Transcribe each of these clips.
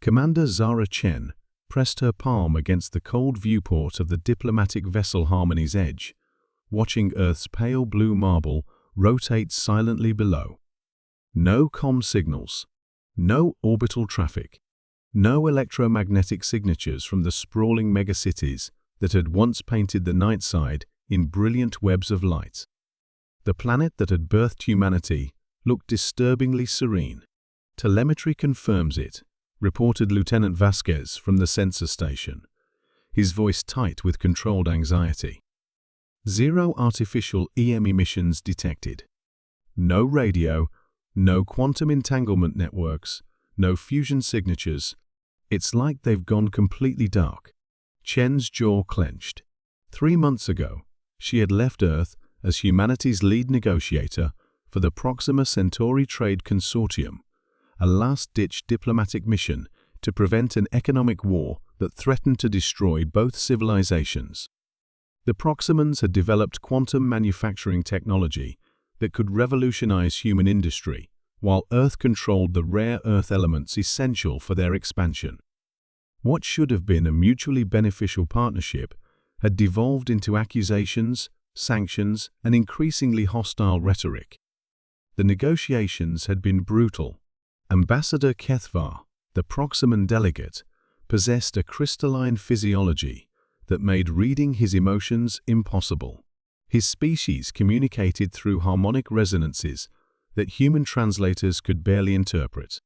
Commander Zara Chen pressed her palm against the cold viewport of the diplomatic vessel Harmony's edge, watching Earth's pale blue marble rotate silently below. No comm signals, no orbital traffic, no electromagnetic signatures from the sprawling megacities that had once painted the night side in brilliant webs of light. The planet that had birthed humanity looked disturbingly serene. "Telemetry confirms it," reported Lieutenant Vasquez from the sensor station, his voice tight with controlled anxiety. "Zero artificial EM emissions detected. No radio, no quantum entanglement networks, no fusion signatures. It's like they've gone completely dark." Chen's jaw clenched. 3 months ago, she had left Earth as humanity's lead negotiator for the Proxima Centauri Trade Consortium, a last-ditch diplomatic mission to prevent an economic war that threatened to destroy both civilizations. The Proximans had developed quantum manufacturing technology that could revolutionize human industry, while Earth controlled the rare Earth elements essential for their expansion. What should have been a mutually beneficial partnership had devolved into accusations, sanctions, and increasingly hostile rhetoric. The negotiations had been brutal. Ambassador Kethvar, the Proximan delegate, possessed a crystalline physiology that made reading his emotions impossible. His species communicated through harmonic resonances that human translators could barely interpret.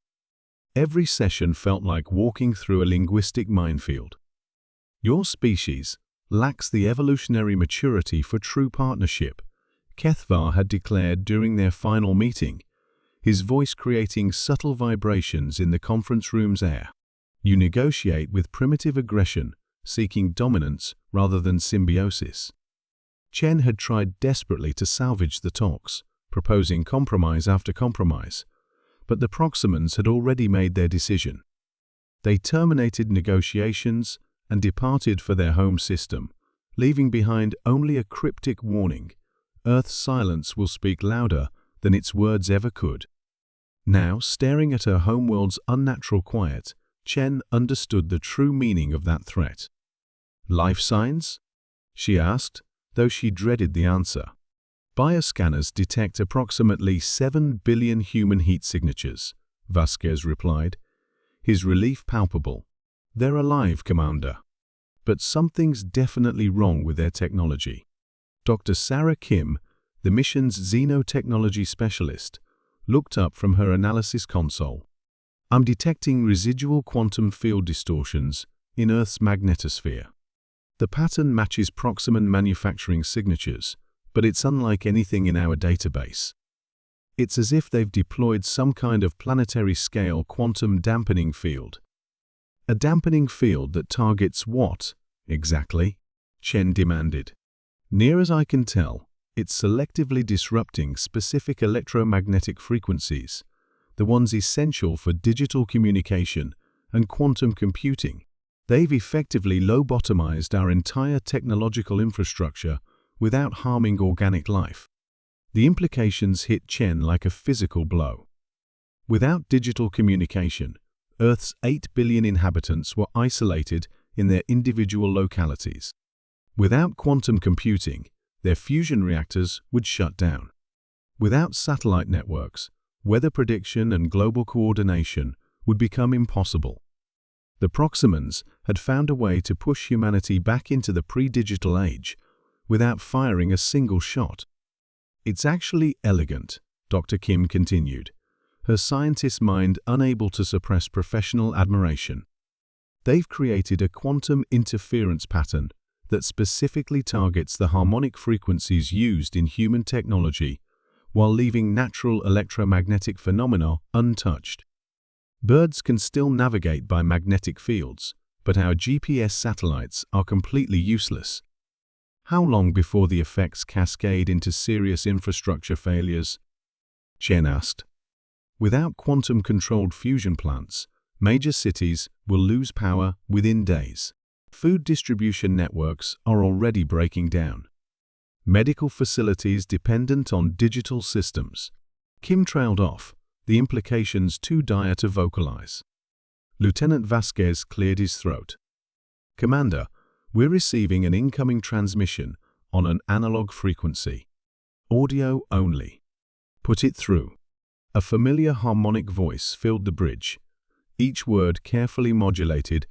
Every session felt like walking through a linguistic minefield. "Your species lacks the evolutionary maturity for true partnership," Kethvar had declared during their final meeting, his voice creating subtle vibrations in the conference room's air. "You negotiate with primitive aggression, seeking dominance rather than symbiosis." Chen had tried desperately to salvage the talks, proposing compromise after compromise, but the Proximans had already made their decision. They terminated negotiations and departed for their home system, leaving behind only a cryptic warning: Earth's silence will speak louder than its words ever could. Now, staring at her homeworld's unnatural quiet, Chen understood the true meaning of that threat. "Life signs?" she asked, though she dreaded the answer. "Bioscanners detect approximately 7 billion human heat signatures," Vasquez replied, his relief palpable. "They're alive, Commander. But something's definitely wrong with their technology." Dr. Sarah Kim, the mission's xenotechnology specialist, looked up from her analysis console. "I'm detecting residual quantum field distortions in Earth's magnetosphere. The pattern matches Proximan manufacturing signatures, but it's unlike anything in our database. It's as if they've deployed some kind of planetary-scale quantum dampening field." "A dampening field that targets what, exactly?" Chen demanded. "Near as I can tell, it's selectively disrupting specific electromagnetic frequencies, the ones essential for digital communication and quantum computing. They've effectively lobotomized our entire technological infrastructure without harming organic life." The implications hit Chen like a physical blow. Without digital communication, Earth's 8 billion inhabitants were isolated in their individual localities. Without quantum computing, their fusion reactors would shut down. Without satellite networks, weather prediction and global coordination would become impossible. The Proximans had found a way to push humanity back into the pre-digital age without firing a single shot. "It's actually elegant," Dr. Kim continued, her scientist mind unable to suppress professional admiration. "They've created a quantum interference pattern that specifically targets the harmonic frequencies used in human technology while leaving natural electromagnetic phenomena untouched. Birds can still navigate by magnetic fields, but our GPS satellites are completely useless." "How long before the effects cascade into serious infrastructure failures?" Chen asked. "Without quantum-controlled fusion plants, major cities will lose power within days. Food distribution networks are already breaking down. Medical facilities dependent on digital systems." Kim trailed off, the implications too dire to vocalize. Lieutenant Vasquez cleared his throat. "Commander, we're receiving an incoming transmission on an analog frequency. Audio only." "Put it through." A familiar harmonic voice filled the bridge, each word carefully modulated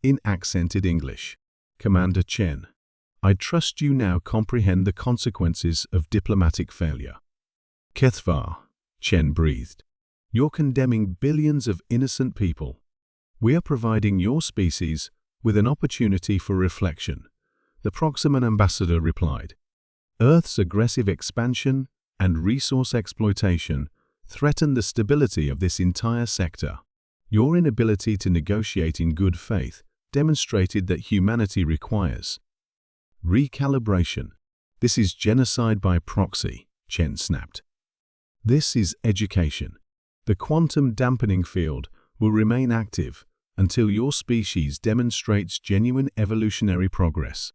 in accented English. "Commander Chen, I trust you now comprehend the consequences of diplomatic failure." "Kethvar," Chen breathed, "you're condemning billions of innocent people. We are providing your species with an opportunity for reflection," the Proximan ambassador replied. "Earth's aggressive expansion and resource exploitation threaten the stability of this entire sector. Your inability to negotiate in good faith demonstrated that humanity requires recalibration. This is genocide by proxy," Chen snapped. "This is education. The quantum dampening field will remain active until your species demonstrates genuine evolutionary progress.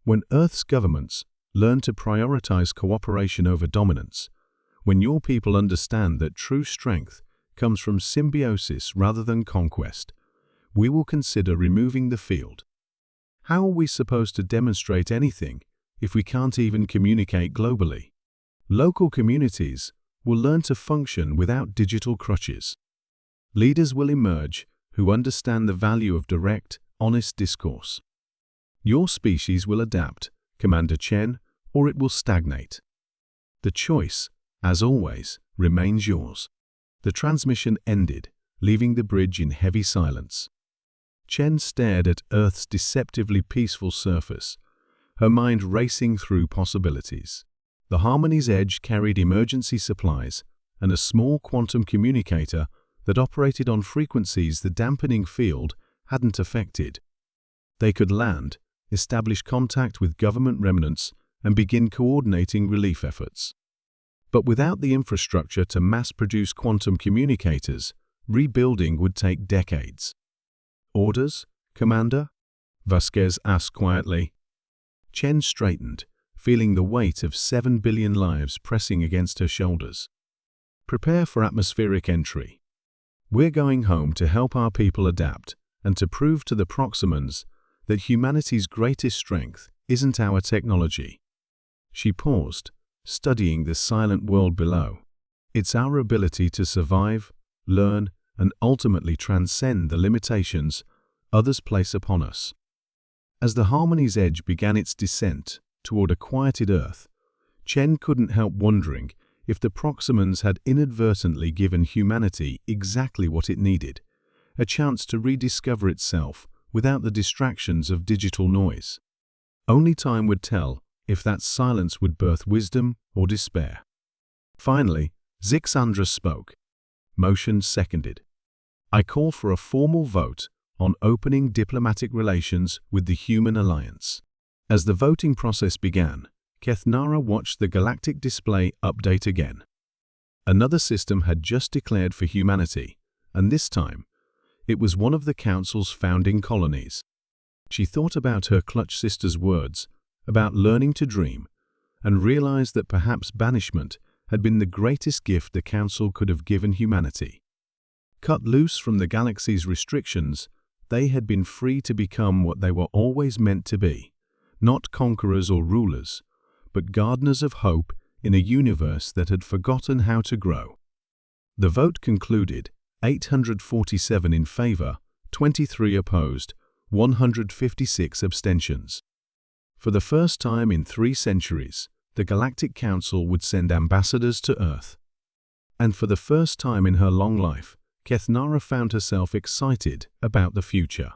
When Earth's governments learn to prioritize cooperation over dominance, when your people understand that true strength comes from symbiosis rather than conquest, we will consider removing the field." "How are we supposed to demonstrate anything if we can't even communicate globally?" "Local communities will learn to function without digital crutches. Leaders will emerge who understand the value of direct, honest discourse. Your species will adapt, Commander Chen, or it will stagnate. The choice, as always, remains yours." The transmission ended, leaving the bridge in heavy silence. Chen stared at Earth's deceptively peaceful surface, her mind racing through possibilities. The Harmony's edge carried emergency supplies and a small quantum communicator that operated on frequencies the dampening field hadn't affected. They could land, establish contact with government remnants, and begin coordinating relief efforts. But without the infrastructure to mass-produce quantum communicators, rebuilding would take decades. "Orders, Commander?" Vasquez asked quietly. Chen straightened, feeling the weight of 7 billion lives pressing against her shoulders. "Prepare for atmospheric entry. We're going home to help our people adapt and to prove to the Proximans that humanity's greatest strength isn't our technology." She paused, studying the silent world below. "It's our ability to survive, learn, and ultimately transcend the limitations others place upon us." As the Harmony's edge began its descent toward a quieted Earth, Chen couldn't help wondering if the Proximans had inadvertently given humanity exactly what it needed, a chance to rediscover itself without the distractions of digital noise. Only time would tell if that silence would birth wisdom or despair. Finally, Zixandra spoke. Motion seconded. "I call for a formal vote on opening diplomatic relations with the Human Alliance." As the voting process began, Kethnara watched the galactic display update again. Another system had just declared for humanity, and this time, it was one of the Council's founding colonies. She thought about her clutch sister's words, about learning to dream, and realized that perhaps banishment had been the greatest gift the Council could have given humanity. Cut loose from the galaxy's restrictions, they had been free to become what they were always meant to be, not conquerors or rulers, but gardeners of hope in a universe that had forgotten how to grow. The vote concluded, 847 in favor, 23 opposed, 156 abstentions. For the first time in 3 centuries, the Galactic Council would send ambassadors to Earth. And for the first time in her long life, Kethnara found herself excited about the future.